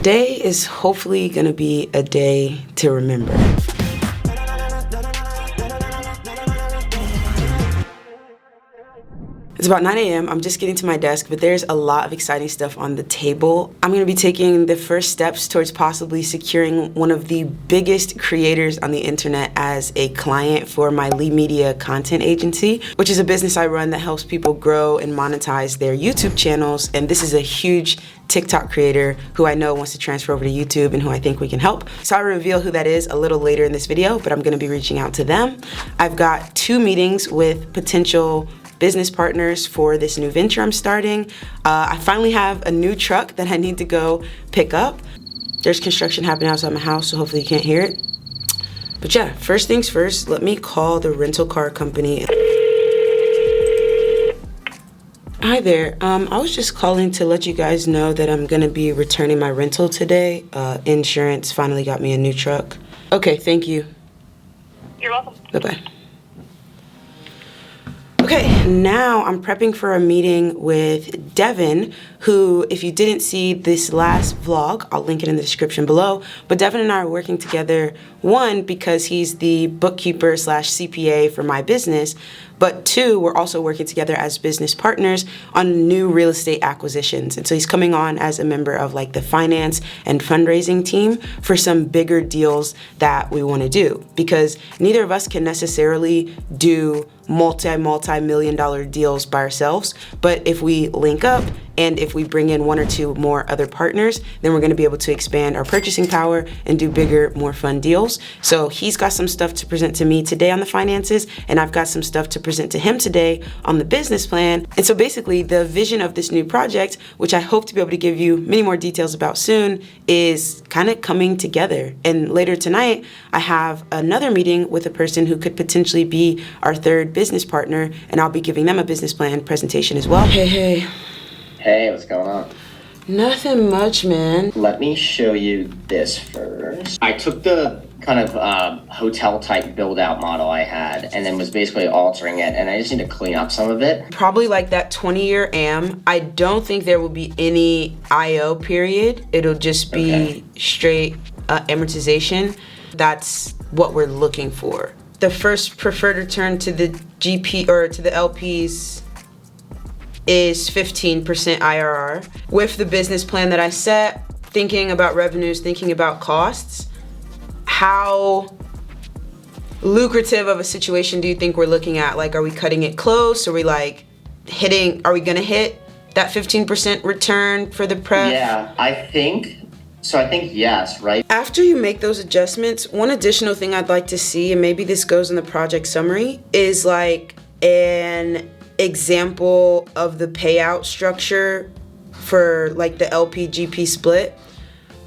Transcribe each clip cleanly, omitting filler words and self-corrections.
Today is hopefully gonna be a day to remember. It's about 9 a.m. I'm just getting to my desk, but there's a lot of exciting stuff on the table. I'm gonna be taking the first steps towards possibly securing one of the biggest creators on the internet as a client for my Lili Media content agency, which is a business I run that helps people grow and monetize their YouTube channels. And this is a huge TikTok creator who I know wants to transfer over to YouTube and who I think we can help. So I'll reveal who that is a little later in this video, but I'm gonna be reaching out to them. I've got 2 meetings with potential business partners for this new venture I'm starting. I finally have a new truck that I need to go pick up. There's construction happening outside my house, so hopefully you can't hear it. But yeah, first things first, let me call the rental car company. Hi there, I was just calling to let you guys know that I'm gonna be returning my rental today. Insurance finally got me a new truck. Okay, thank you. You're welcome. Bye-bye. Okay, now I'm prepping for a meeting with Devin, who, if you didn't see this last vlog, I'll link it in the description below, but Devin and I are working together, 1, because he's the bookkeeper / CPA for my business, but 2, we're also working together as business partners on new real estate acquisitions. And so he's coming on as a member of like the finance and fundraising team for some bigger deals that we want to do, because neither of us can necessarily do multi-million dollar deals by ourselves. But if we link up and if we bring in 1 or 2 more other partners, then we're going to be able to expand our purchasing power and do bigger, more fun deals. So he's got some stuff to present to me today on the finances, and I've got some stuff to present to him today on the business plan. And so basically the vision of this new project, which I hope to be able to give you many more details about soon, is kind of coming together. And later tonight, I have another meeting with a person who could potentially be our 3rd business partner, and I'll be giving them a business plan presentation as well. Hey. Hey, what's going on? Nothing much, man. Let me show you this first. I took the kind of hotel type build out model I had and then was basically altering it, and I just need to clean up some of it. Probably like that 20-year AM. I don't think there will be any IO period. It'll just be straight amortization. That's what we're looking for. The first preferred return to the GP or to the LPs is 15% IRR. With the business plan that I set, thinking about revenues, thinking about costs, how lucrative of a situation do you think we're looking at? Like, are we cutting it close? Are we like are we gonna hit that 15% return for the prep? Yeah, I think yes, right? After you make those adjustments, one additional thing I'd like to see, and maybe this goes in the project summary, is like an example of the payout structure for like the LP GP split,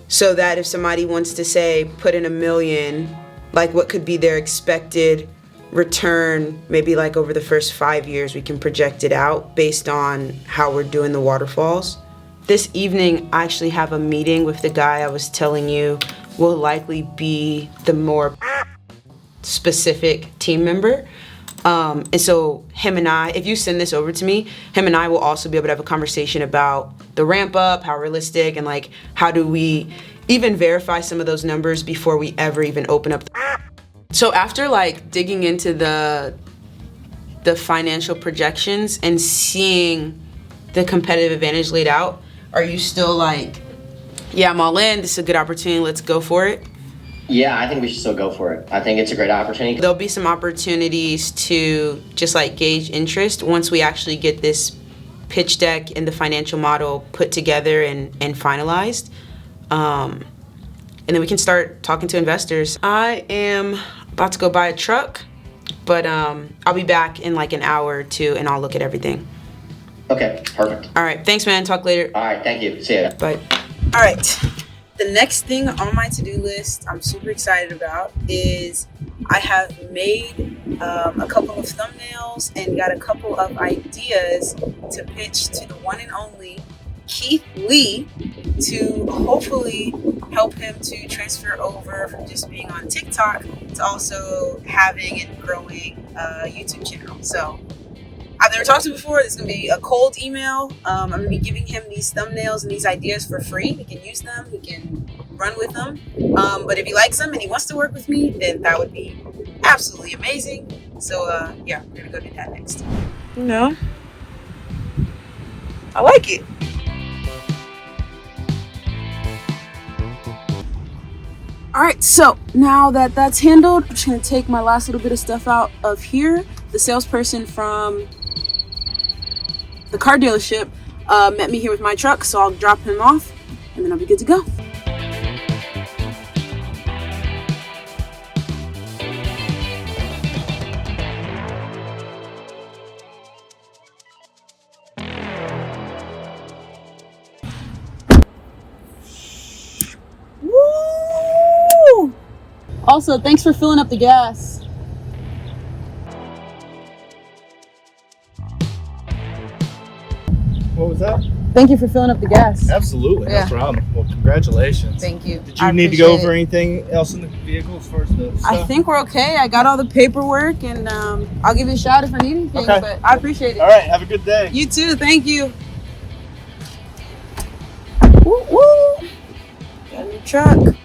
so that if somebody wants to say put in $1 million, like what could be their expected return, maybe like over the first 5 years, we can project it out based on how we're doing the waterfalls. This evening I actually have a meeting with the guy I was telling you will likely be the more specific team member. And so him and I, if you send this over to me, him and I will also be able to have a conversation about the ramp up, how realistic, and like how do we even verify some of those numbers before we ever even open up. So after like digging into the financial projections and seeing the competitive advantage laid out, are you still like, yeah, I'm all in, this is a good opportunity, let's go for it? Yeah, I think we should still go for it. I think it's a great opportunity. There'll be some opportunities to just like gauge interest once we actually get this pitch deck and the financial model put together and finalized. And then we can start talking to investors. I am about to go buy a truck, but I'll be back in like an hour or 2 and I'll look at everything. Okay, perfect. All right, thanks, man. Talk later. All right, thank you. See ya. Bye. All right. The next thing on my to-do list I'm super excited about is I have made a couple of thumbnails and got a couple of ideas to pitch to the one and only Keith Lee to hopefully help him to transfer over from just being on TikTok to also having and growing a YouTube channel. So I've never talked to him before. This is going to be a cold email. I'm going to be giving him these thumbnails and these ideas for free. He can use them. He can run with them. But if he likes them and he wants to work with me, then that would be absolutely amazing. So, yeah, we're going to go do that next. You know, I like it. All right, so now that that's handled, I'm just going to take my last little bit of stuff out of here. The salesperson from the car dealership met me here with my truck, so I'll drop him off and then I'll be good to go. Woo! Also, thanks for filling up the gas. What was that? Thank you for filling up the gas. Absolutely, Yeah. no problem. Well, congratulations. Thank you. Did you need to go over anything else in the vehicle as far as the stuff? I think we're okay. I got all the paperwork, and I'll give you a shout if I need anything. Okay. But I appreciate it. All right, have a good day. You too. Thank you. Woo woo. Got a new truck.